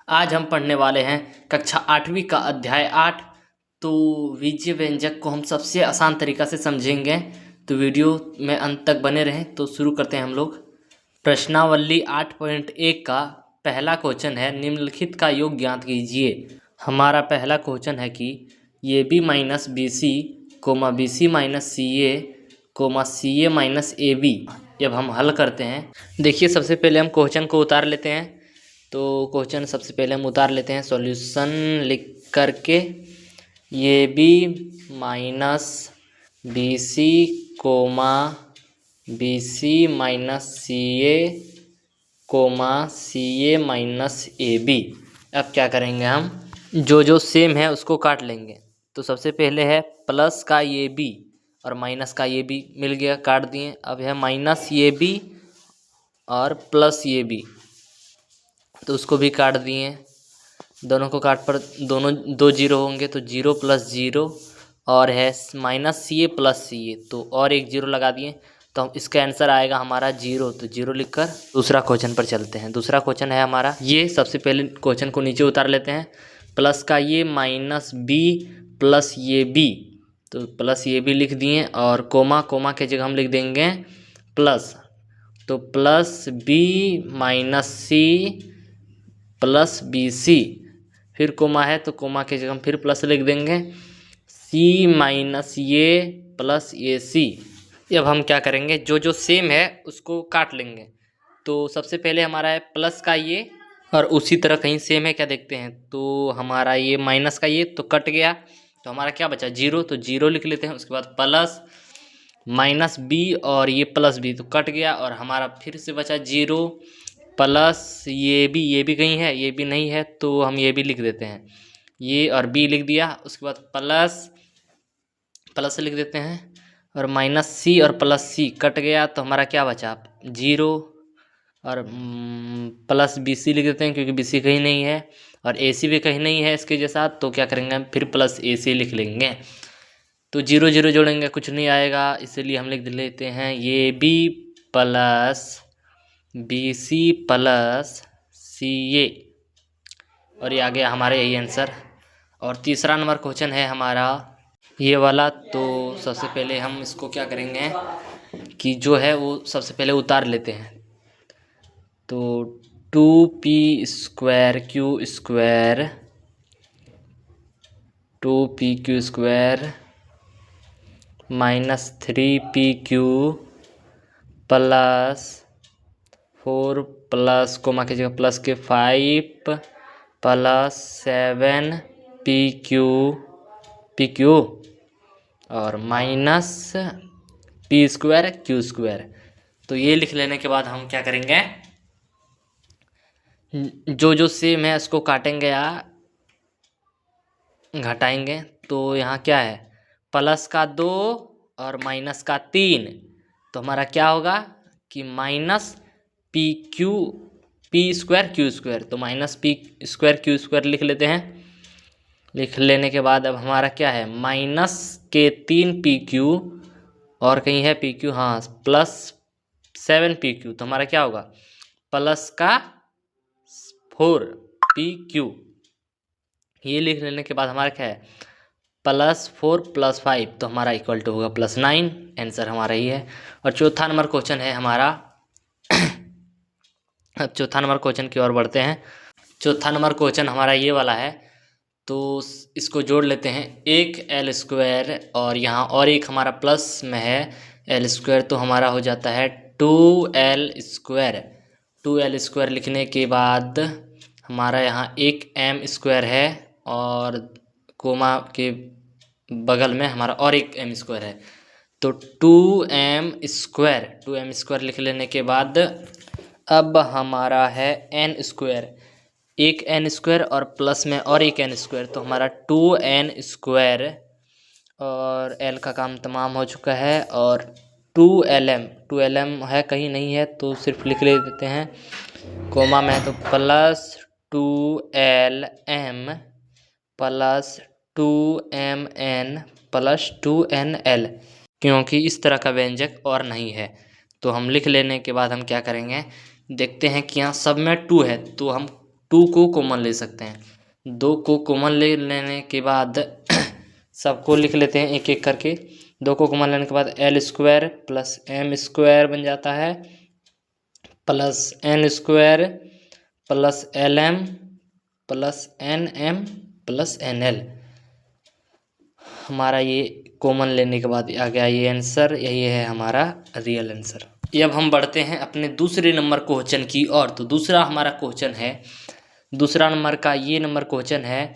आज हम पढ़ने वाले हैं कक्षा 8वीं का अध्याय 8। तो बीजीय व्यंजक को हम सबसे आसान तरीका से समझेंगे, तो वीडियो में अंत तक बने रहें। तो शुरू करते हैं हम लोग। प्रश्नावली 8.1 का पहला क्वेश्चन है, निम्नलिखित का योग ज्ञात कीजिए। हमारा पहला क्वेश्चन है कि ये B minus B C comma B C minus C A comma C A minus A B. जब हम हल करते हैं, देखिए सबसे पहले हम क्वेश्चन को उतार लेते हैं। तो क्वेश्चन सबसे पहले हम उतार लेते हैं सॉल्यूशन लिख करके। ये B minus B C comma B C minus C A comma C A minus A B. अब क्या करेंगे, हम जो सेम है उसको काट लेंगे। तो सबसे पहले है प्लस का ये बी और माइनस का ये बी, मिल गया, काट दिए। अब है माइनस ये बी और प्लस ये बी, तो उसको भी काट दिए। दोनों को काट पर दोनों दो जीरो होंगे, तो जीरो प्लस जीरो, और है माइनस सी ए प्लस सी ए, तो और एक जीरो लगा दिए। तो हम इसका आंसर आएगा हमारा जीरो। तो जीरो लिखकर दूसरा क्वेश्चन पर चलते हैं। दूसरा क्वेश्चन है हमारा ये, सबसे पहले क्वेश्चन को नीचे उतार लेते हैं। प्लस का ये माइनस बी प्लस ये बी, तो प्लस ये बी लिख दिए, और कोमा कोमा के जगह हम लिख देंगे प्लस। तो plus B minus C plus B C, फिर कोमा है तो कोमा के जगह हम फिर प्लस लिख देंगे, सी माइनस ये प्लस ए सी। अब हम क्या करेंगे, जो सेम है उसको काट लेंगे। तो सबसे पहले हमारा है प्लस का ये, और उसी तरह कहीं सेम है क्या देखते हैं। तो हमारा ये माइनस का ये तो कट गया, तो हमारा क्या बचा, जीरो। तो जीरो लिख लेते हैं। उसके बाद प्लस माइनस बी और ये प्लस बी, तो कट गया, और हमारा फिर से बचा जीरो प्लस ये भी कहीं है, ये भी नहीं है, तो हम ये भी लिख देते हैं, ये और बी लिख दिया। उसके बाद प्लस लिख देते हैं, और माइनस सी और प्लस सी कट गया, तो हमारा क्या बचा, जीरो, और प्लस बी सी लिख देते हैं क्योंकि बी सी कहीं नहीं है, और ए सी भी कहीं नहीं है इसके जैसा। तो क्या करेंगे, हम फिर प्लस ए सी लिख लेंगे। तो जीरो जीरो जोड़ेंगे कुछ नहीं आएगा, इसलिए हम लिख लेते हैं ये B plus B C plus C A, और ये आ गया हमारा यही आंसर। और तीसरा नंबर क्वेश्चन है हमारा ये वाला। तो सबसे पहले हम इसको क्या करेंगे कि जो है वो सबसे पहले उतार लेते हैं। तो 2p square Q square 2pq square minus 3pq plus 4 plus comma की जगह प्लस के 5 प्लस 7pq और minus p square q square. तो ये लिख लेने के बाद हम क्या करेंगे, जो सेम है उसको काटेंगे या घटाएंगे। तो यहाँ क्या है, प्लस का 2 और माइनस का 3, तो हमारा क्या होगा कि minus P square Q square. तो minus P square Q square लिख लेते हैं। लिख लेने के बाद अब हमारा क्या है, माइनस के 3pq और कहीं है pq, हाँ, प्लस 7pq। तो हमारा क्या होगा, प्लस का 4pq। ये लिख लेने के बाद हमारा क्या है, प्लस 4 प्लस 5, तो हमारा इक्वल टू होगा प्लस 9। आंसर हमारा ही है। और चौथा नंबर क्वेश्चन है हमारा अब चौथा नंबर क्वेश्चन की ओर बढ़ते हैं। चौथा नंबर क्वेश्चन हमारा ये वाला है। तो इसको जोड़ लेते हैं, एक एल स्क्वायर और यहाँ और एक हमारा प्लस में है एल स्क्वायर, तो हमारा हो जाता है 2l स्क्वायर। 2l स्क्वायर लिखने के बाद हमारा यहाँ एक एम स्क्वायर है, और कोमा के बगल में हमारा और एक एम स्क्वायर है। तो 2m स्क्वायर लिख लेने के बाद अब हमारा है एन स्क्वायर, एक एन स्क्वायर और प्लस में और एक एन स्क्वायर, तो हमारा 2n स्क्वायर, और l का काम तमाम हो चुका है। और 2lm है कहीं नहीं है, तो सिर्फ लिख ले देते हैं कोमा में, तो plus 2lm plus 2mn plus 2nl, क्योंकि इस तरह का व्यंजक और नहीं है। तो हम लिख लेने के बाद हम क्या करेंगे, देखते हैं कि यहाँ सब में 2 है, तो हम टू को कॉमन ले सकते हैं। 2 को कॉमन ले लेने के बाद सबको लिख लेते हैं एक एक करके। 2 को कॉमन लेने के बाद L square plus M square बन जाता है, plus N square plus L M plus N M plus N L. हमारा ये कॉमन लेने के बाद आ गया ये आंसर, यही है हमारा रियल आंसर। ये अब हम बढ़ते हैं अपने दूसरे नंबर क्वेश्चन की ओर। तो दूसरा हमारा क्वेश्चन है, दूसरा नंबर का ये नंबर क्वेश्चन है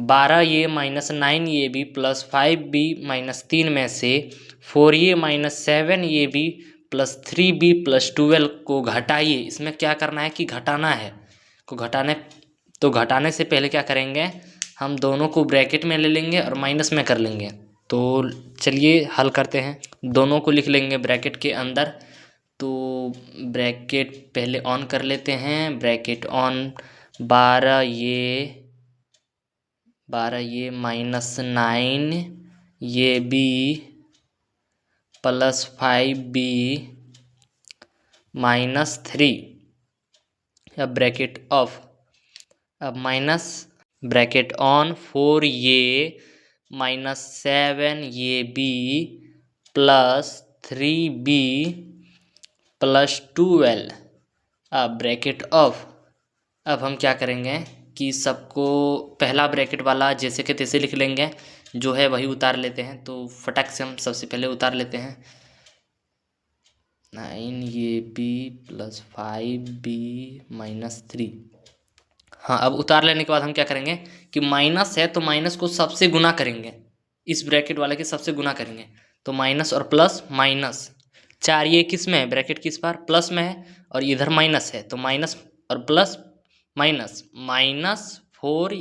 12a minus 9ab plus 5b minus 3 में से 4a minus 7ab plus 3b plus 12 को घटाइए। इसमें क्या करना है कि घटाना है, को घटाने तो घटाने से पहले क्या करेंगे, हम दोनों को ब्रैकेट में ले लेंगे और माइनस में कर लेंगे। तो चलिए हल करते हैं। दोनों को लिख लेंगे ब्रैकेट के अंदर। तो ब्रैकेट पहले ऑन कर लेते हैं, ब्रैकेट ऑन। 12 ये माइनस 9 ये बी प्लस 5b माइनस 3, अब ब्रैकेट ऑफ। अब माइनस ब्रैकेट ऑन 4 ये माइनस 7 ये बी प्लस 3b प्लस 12, अब ब्रैकेट ऑफ। अब हम क्या करेंगे कि सबको पहला ब्रैकेट वाला जैसे के तैसे लिख लेंगे, जो है वही उतार लेते हैं। तो फटाक से हम सबसे पहले उतार लेते हैं। 9ab plus 5b minus 3। हाँ, अब उतार लेने के बाद हम क्या करेंगे कि माइनस है तो माइनस को सबसे गुना करेंगे, इस ब्रैकेट वाले के सबसे गुना करेंगे। तो माइनस और प्लस माइनस, 4 ये किस में है, ब्रैकेट किस बार प्लस में है, और इधर माइनस है तो माइनस और प्लस माइनस, -4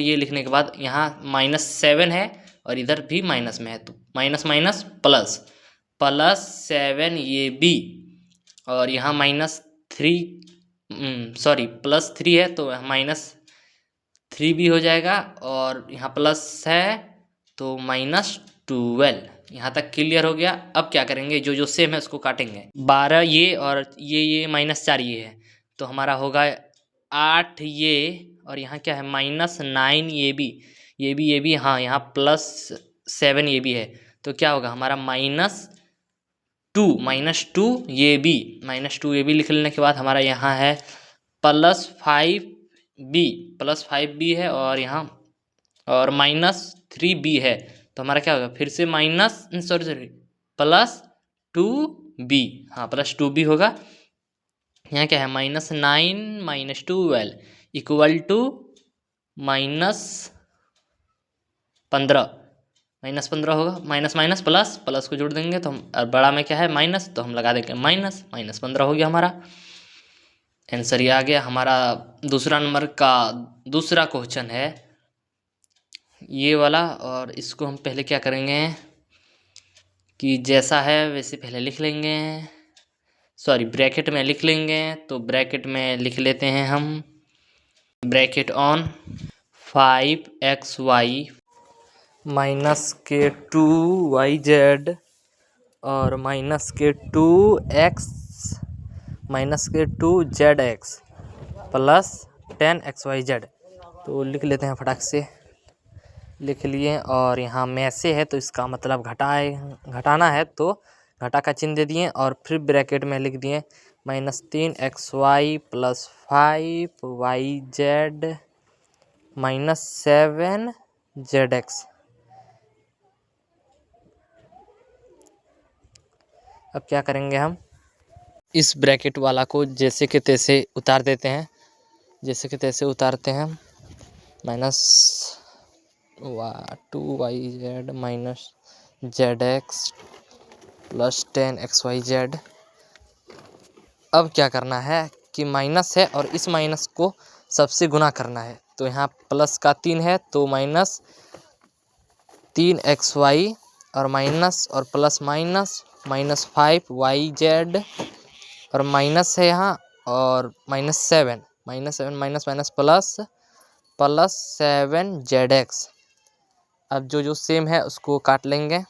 ये लिखने के बाद यहाँ -7 है और इधर भी माइनस में है, तो माइनस माइनस प्लस, प्लस 7 ये बी, और यहाँ +3 है तो -3 भी हो जाएगा, और यहाँ प्लस है तो -12। यहाँ तक क्लियर हो गया। अब क्या करेंगे, जो जो सेम है उसको काटेंगे। 12 ये और ये -4 ये है, तो हमारा होगा 8 ये, और यहाँ क्या है -9 ये भी हाँ, यहाँ +7 ये भी है, तो क्या होगा हमारा -2 ये भी लिख लेने के बाद हमारा यहाँ है +5b है, और यहाँ और -3b है, तो हमारा क्या होगा फिर से +2b, हाँ +2b होगा। यहाँ क्या है -9 -12 इक्वल टू -15 होगा। माइनस माइनस प्लस, प्लस को जोड़ देंगे तो हम, और बड़ा में क्या है माइनस, तो हम लगा देंगे -15 हो गया हमारा आंसर। ये आ गया हमारा दूसरा नंबर का दूसरा क्वेश्चन है ये वाला। और इसको हम पहले क्या करेंगे कि जैसा है वैसे पहले लिख लेंगे, ब्रैकेट में लिख लेंगे। तो ब्रैकेट में लिख लेते हैं हम, ब्रैकेट ऑन 5xy माइनस के 2yz और माइनस के 2zx प्लस 10xyz। तो लिख लेते हैं, फटाक से लिख लिए। और यहाँ में से है तो इसका मतलब घटाना है, तो घटा का चिन्ह दे दिए, और फिर ब्रैकेट में लिख दिए -3xy plus 5yz minus 7zx। अब क्या करेंगे, हम इस ब्रैकेट वाला को जैसे के तैसे उतार देते हैं, जैसे के तैसे उतारते हैं। -2yz minus zx plus 10xyz। अब क्या करना है कि माइनस है और इस माइनस को सबसे गुना करना है। तो यहाँ प्लस का 3 है तो -3xy और माइनस और प्लस -5yz, और माइनस है यहाँ, और -7 माइनस प्लस 7zx। अब जो जो सेम है उसको काट लेंगे।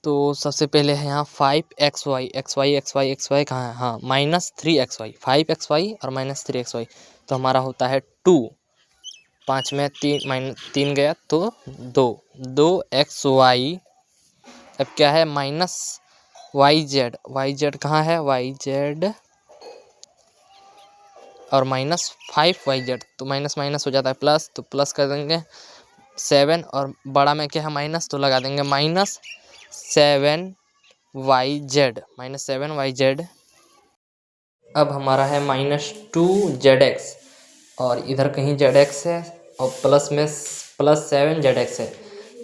तो सबसे पहले है यहाँ 5xy, xy कहाँ है, हाँ -3xy, 5xy और -3xy, तो हमारा होता है 2। 5 में 3 गया तो 2xy। अब क्या है -yz कहाँ है, yz और -5yz, तो माइनस माइनस हो जाता है प्लस, तो प्लस कर देंगे 7 और बड़ा में क्या है माइनस, तो लगा देंगे -7yz। अब हमारा है -2zx और इधर कहीं zx है और प्लस में +7zx है,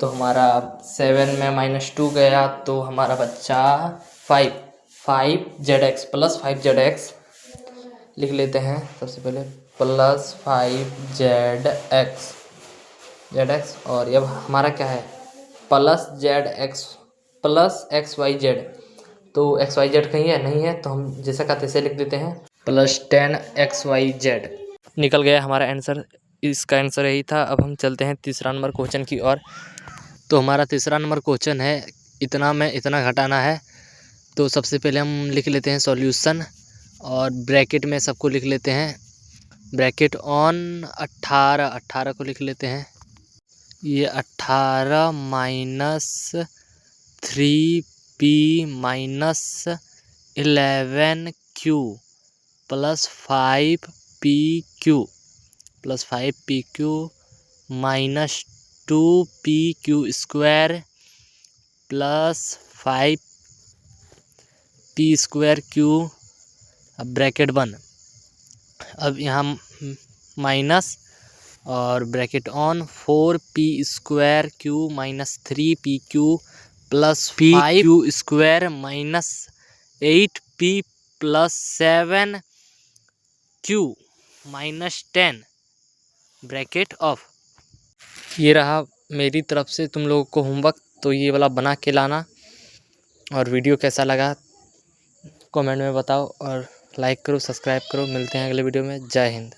तो हमारा 7 में -2 गया तो हमारा बच्चा 5zx प्लस 5zx लिख लेते हैं सबसे पहले, प्लस 5zx और अब हमारा क्या है प्लस zx प्लस xyz, तो xyz कहीं है नहीं है, तो हम जैसा का तैसे लिख देते हैं +10xyz। निकल गया हमारा आंसर, इसका आंसर यही था। अब हम चलते हैं तीसरा नंबर क्वेश्चन की ओर। तो हमारा तीसरा नंबर क्वेश्चन है इतना में इतना घटाना है, तो सबसे पहले हम लिख लेते हैं सॉल्यूशन और ब्रैकेट में सबको लिख लेते हैं, ब्रैकेट ऑन 18 को लिख लेते हैं। ये 18 - 3p - 11q plus 5pq plus 5pq minus 2pq square plus 5p square q, अब ब्रैकेट बंद। अब यहाँ माइनस और bracket on 4p square q minus 3pq plus 5q square minus 8p plus 7q minus 10 bracket of. ये रहा मेरी तरफ से तुम लोगों को होमवर्क, तो ये वाला बना के लाना, और वीडियो कैसा लगा कमेंट में बताओ और लाइक करो, सब्सक्राइब करो। मिलते हैं अगले वीडियो में। जय हिंद।